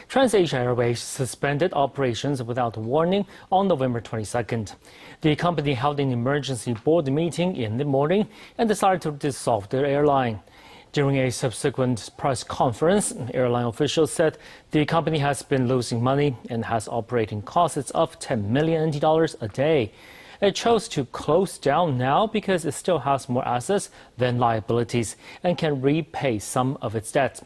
TransAsia Airways suspended operations without warning on November 22nd. The company held an emergency board meeting in the morning and decided to dissolve their airline. During a subsequent press conference, airline officials said the company has been losing money and has operating costs of 10 million NT dollars a day. It chose to close down now because it still has more assets than liabilities and can repay some of its debt.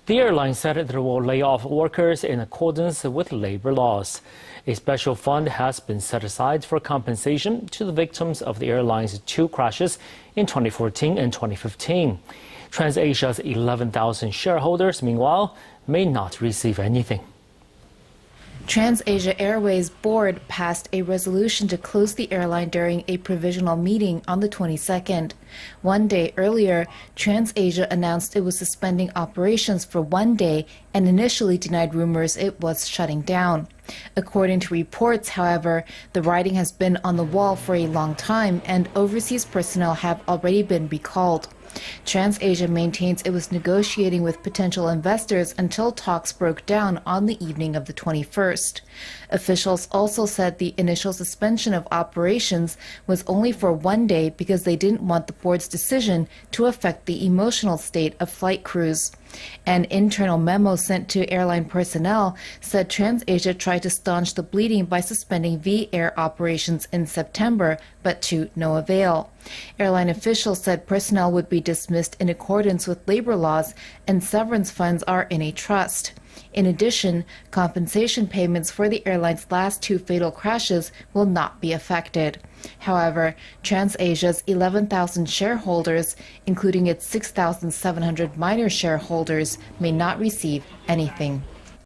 The airline said it will lay off workers in accordance with labor laws. A special fund has been set aside for compensation to the victims of the airline's two crashes in 2014 and 2015. TransAsia's 11,000 shareholders, meanwhile, may not receive anything. TransAsia Airways board passed a resolution to close the airline during a provisional meeting on the 22nd. One day earlier, TransAsia announced it was suspending operations for 1 day and initially denied rumors it was shutting down. According to reports, however, the writing has been on the wall for a long time and overseas personnel have already been recalled. TransAsia maintains it was negotiating with potential investors until talks broke down on the evening of the 21st. Officials also said the initial suspension of operations was only for 1 day because they didn't want the board's decision to affect the emotional state of flight crews. An internal memo sent to airline personnel said TransAsia tried to staunch the bleeding by suspending V-Air operations in September, but to no avail. Airline officials said personnel would be dismissed in accordance with labor laws and severance funds are in a trust. In addition, compensation payments for the airline's last two fatal crashes will not be affected. However, TransAsia's 11,000 shareholders, including its 6,700 minor shareholders, may not receive anything.